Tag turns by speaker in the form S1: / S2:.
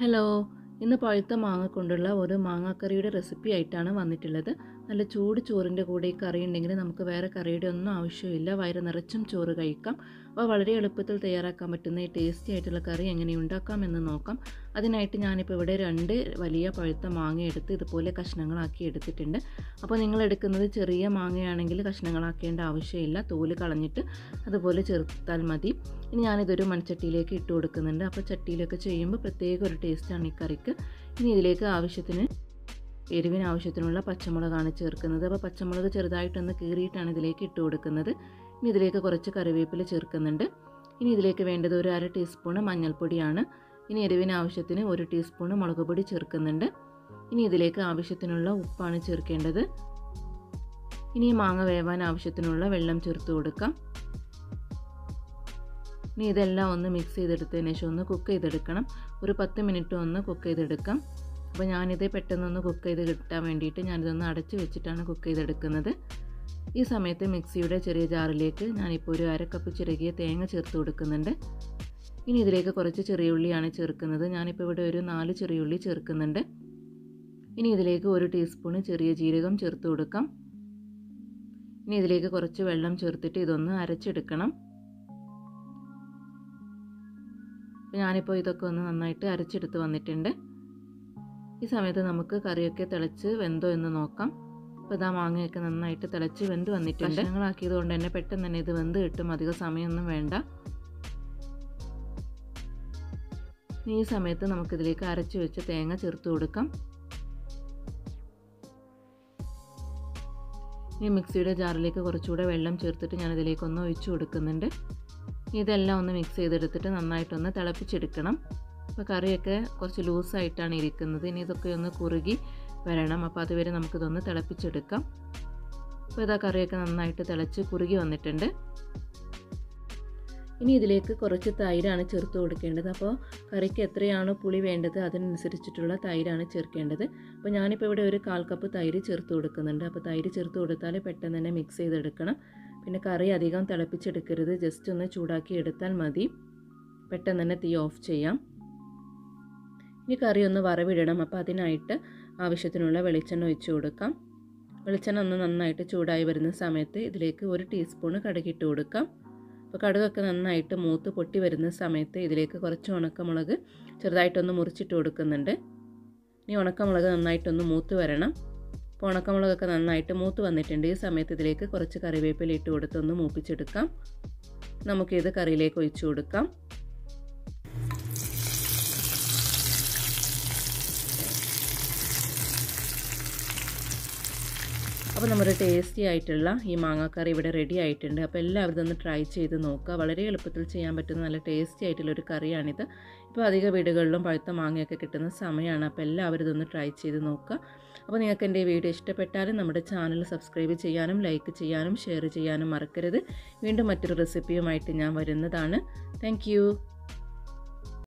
S1: Hello, ഇന്ന് പഴുത്ത മാങ്ങ കൊണ്ടുള്ള ഒരു മാങ്ങാക്കറിയുടെ റെസിപ്പി ആയിട്ടാണ് വന്നിട്ടുള്ളത്. നല്ല ചൂട് ചോറിൻ്റെ കൂടെ ഈ കറി ഉണ്ടെങ്കിൽ നമുക്ക് വേറെ കറിയുടെ ഒന്നും ആവശ്യമില്ല. വയറ് നിറച്ചും ചോറ് കഴിക്കാം. അപ്പോൾ വളരെ എളുപ്പത്തിൽ തയ്യാറാക്കാൻ പറ്റുന്ന ഈ ടേസ്റ്റി ആയിട്ടുള്ള കറി എങ്ങനെ ഉണ്ടാക്കാം എന്ന് നോക്കാം. അതിനായിട്ട് ഞാനിപ്പോൾ ഇവിടെ 2 വലിയ പഴുത്ത മാങ്ങ എടുത്ത് ഇതുപോലെ കഷ്ണങ്ങളാക്കി എടുത്തിട്ടുണ്ട്. അപ്പോൾ നിങ്ങൾ എടുക്കുന്നത് ചെറിയ മാങ്ങയാണെങ്കിൽ കഷ്ണങ്ങളാക്കേണ്ട ആവശ്യമില്ല. തോല് കളഞ്ഞിട്ട് അതുപോലെ ചേർത്താൽ മതി. ഇനി ഞാനിതൊരു മൺചട്ടിയിലേക്ക് ഇട്ട് കൊടുക്കുന്നുണ്ട്. അപ്പോൾ ചട്ടിയിലൊക്കെ ചെയ്യുമ്പോൾ പ്രത്യേക ഒരു ടേസ്റ്റാണ് ഈ കറിക്ക്. ഇനി ഇതിലേക്ക് എരിവിന് ആവശ്യത്തിനുള്ള പച്ചമുളകാണ് ചേർക്കുന്നത്. അപ്പോൾ പച്ചമുളക് ചെറുതായിട്ടൊന്ന് കീറിയിട്ടാണ് ഇതിലേക്ക് ഇട്ട് കൊടുക്കുന്നത്. ഇനി ഇതിലേക്ക് കുറച്ച് കറിവേപ്പില ചേർക്കുന്നുണ്ട്. ഇനി ഇതിലേക്ക് വേണ്ടത് ഒരു 1/2 ടീസ്പൂണ് മഞ്ഞൾപ്പൊടിയാണ്. ഇനി എരിവിന് ആവശ്യത്തിന് 1 ടീസ്പൂണ് മുളക് പൊടി ചേർക്കുന്നുണ്ട്. ഇനി ഇതിലേക്ക് ആവശ്യത്തിനുള്ള ഉപ്പാണ് ചേർക്കേണ്ടത്. ഇനി മാങ്ങ വേവാൻ ആവശ്യത്തിനുള്ള വെള്ളം ചേർത്ത് കൊടുക്കാം. ഇനി ഇതെല്ലാം ഒന്ന് മിക്സ് ചെയ്തെടുത്തതിന് ശേഷം ഒന്ന് കുക്ക് ചെയ്തെടുക്കണം. ഒരു 10 മിനിറ്റ് ഒന്ന് കുക്ക് ചെയ്തെടുക്കാം. അപ്പോൾ ഞാനിത് പെട്ടെന്നൊന്ന് കുക്ക് ചെയ്ത് കിട്ടാൻ വേണ്ടിയിട്ട് ഞാനിതൊന്ന് അടച്ച് വെച്ചിട്ടാണ് കുക്ക് ചെയ്തെടുക്കുന്നത്. ഈ സമയത്ത് മിക്സിയുടെ ചെറിയ ജാറിലേക്ക് ഞാനിപ്പോൾ ഒരു 1/2 കപ്പ് ചിരകിയ തേങ്ങ ചേർത്ത് കൊടുക്കുന്നുണ്ട്. ഇനി ഇതിലേക്ക് കുറച്ച് ചെറിയ ഉള്ളിയാണ് ചേർക്കുന്നത്. ഞാനിപ്പോൾ ഇവിടെ ഒരു 4 ചെറിയ ഉള്ളി ചേർക്കുന്നുണ്ട്. ഇനി ഇതിലേക്ക് 1 ടീസ്പൂണ് ചെറിയ ജീരകം ചേർത്ത് കൊടുക്കാം. ഇനി ഇതിലേക്ക് കുറച്ച് വെള്ളം ചേർത്തിട്ട് ഇതൊന്ന് അരച്ചെടുക്കണം. ഞാനിപ്പോൾ ഇതൊക്കെ ഒന്ന് നന്നായിട്ട് അരച്ചെടുത്ത് വന്നിട്ടുണ്ട്. ഈ സമയത്ത് നമുക്ക് കറിയൊക്കെ തിളച്ച് വെന്തോ എന്ന് നോക്കാം. അപ്പോൾ ഇതാ മാങ്ങയൊക്കെ നന്നായിട്ട് തിളച്ച് വെന്ത് വന്നിട്ടുണ്ട്. കഷ്ണങ്ങളാക്കിയത് കൊണ്ട് തന്നെ പെട്ടെന്ന് തന്നെ ഇത് വെന്ത് കിട്ടും. അധികം സമയമൊന്നും വേണ്ട. ഈ സമയത്ത് നമുക്കിതിലേക്ക് അരച്ച് വെച്ച് തേങ്ങ ചേർത്ത് കൊടുക്കാം. ഈ മിക്സിയുടെ ജാറിലേക്ക് കുറച്ചുകൂടെ വെള്ളം ചേർത്തിട്ട് ഞാനിതിലേക്കൊന്ന് ഒഴിച്ചു കൊടുക്കുന്നുണ്ട്. ഇതെല്ലാം ഒന്ന് മിക്സ് ചെയ്തെടുത്തിട്ട് നന്നായിട്ടൊന്ന് തിളപ്പിച്ചെടുക്കണം. അപ്പോൾ കറിയൊക്കെ കുറച്ച് ലൂസായിട്ടാണ് ഇരിക്കുന്നത്. ഇനി ഇതൊക്കെ ഒന്ന് കുറുകി വരണം. അപ്പോൾ അതുവരെ നമുക്കിതൊന്ന് തിളപ്പിച്ചെടുക്കാം. അപ്പോൾ ഇതാ കറിയൊക്കെ നന്നായിട്ട് തിളച്ച് കുറുകി വന്നിട്ടുണ്ട്. ഇനി ഇതിലേക്ക് കുറച്ച് തൈരാണ് ചേർത്ത് കൊടുക്കേണ്ടത്. അപ്പോൾ കറിക്ക് എത്രയാണോ പുളി വേണ്ടത് അതിനനുസരിച്ചിട്ടുള്ള തൈരാണ് ചേർക്കേണ്ടത്. അപ്പോൾ ഞാനിപ്പോൾ ഇവിടെ ഒരു 1/4 കപ്പ് തൈര് ചേർത്ത് കൊടുക്കുന്നുണ്ട്. അപ്പോൾ തൈര് ചേർത്ത് കൊടുത്താൽ പെട്ടെന്ന് തന്നെ മിക്സ് ചെയ്തെടുക്കണം. പിന്നെ കറി അധികം തിളപ്പിച്ചെടുക്കരുത്. ജസ്റ്റ് ഒന്ന് ചൂടാക്കി എടുത്താൽ മതി. പെട്ടെന്ന് തന്നെ തീ ഓഫ് ചെയ്യാം. ഇനി കറി ഒന്ന് വറവിടണം. അപ്പോൾ അതിനായിട്ട് ആവശ്യത്തിനുള്ള വെളിച്ചെണ്ണ ഒഴിച്ച് കൊടുക്കാം. വെളിച്ചെണ്ണ ഒന്ന് നന്നായിട്ട് ചൂടായി വരുന്ന സമയത്ത് ഇതിലേക്ക് 1 ടീസ്പൂണ് കടുകിട്ട് കൊടുക്കാം. അപ്പോൾ കടുകൊക്കെ നന്നായിട്ട് മൂത്ത് പൊട്ടി വരുന്ന സമയത്ത് ഇതിലേക്ക് കുറച്ച് ഉണക്കമുളക് ചെറുതായിട്ടൊന്ന് മുറിച്ചിട്ട് കൊടുക്കുന്നുണ്ട്. ഇനി ഉണക്കമുളക് നന്നായിട്ടൊന്ന് മൂത്ത് വരണം. അപ്പോൾ ഉണക്കമുളകൊക്കെ നന്നായിട്ട് മൂത്ത് വന്നിട്ടുണ്ട്. ഈ സമയത്ത് ഇതിലേക്ക് കുറച്ച് കറിവേപ്പില ഇട്ട് കൊടുത്തൊന്ന് മൂപ്പിച്ചെടുക്കാം. നമുക്കിത് കറിയിലേക്ക് ഒഴിച്ചു കൊടുക്കാം. അപ്പോൾ നമ്മുടെ ടേസ്റ്റി ആയിട്ടുള്ള ഈ മാങ്ങാക്കറി ഇവിടെ റെഡി ആയിട്ടുണ്ട്. അപ്പോൾ എല്ലാവരും ഇതൊന്ന് ട്രൈ ചെയ്ത് നോക്കുക. വളരെ എളുപ്പത്തിൽ ചെയ്യാൻ പറ്റുന്ന നല്ല ടേസ്റ്റി ആയിട്ടുള്ളൊരു കറിയാണിത്. ഇപ്പോൾ അധിക വീടുകളിലും പഴുത്ത മാങ്ങയൊക്കെ കിട്ടുന്ന സമയമാണ്. അപ്പോൾ എല്ലാവരും ഇതൊന്ന് ട്രൈ ചെയ്ത് നോക്കുക. അപ്പോൾ നിങ്ങൾക്ക് എൻ്റെ ഈ വീഡിയോ ഇഷ്ടപ്പെട്ടാലും നമ്മുടെ ചാനൽ സബ്സ്ക്രൈബ് ചെയ്യാനും ലൈക്ക് ചെയ്യാനും ഷെയർ ചെയ്യാനും മറക്കരുത്. വീണ്ടും മറ്റൊരു റെസിപ്പിയുമായിട്ട് ഞാൻ വരുന്നതാണ്. താങ്ക്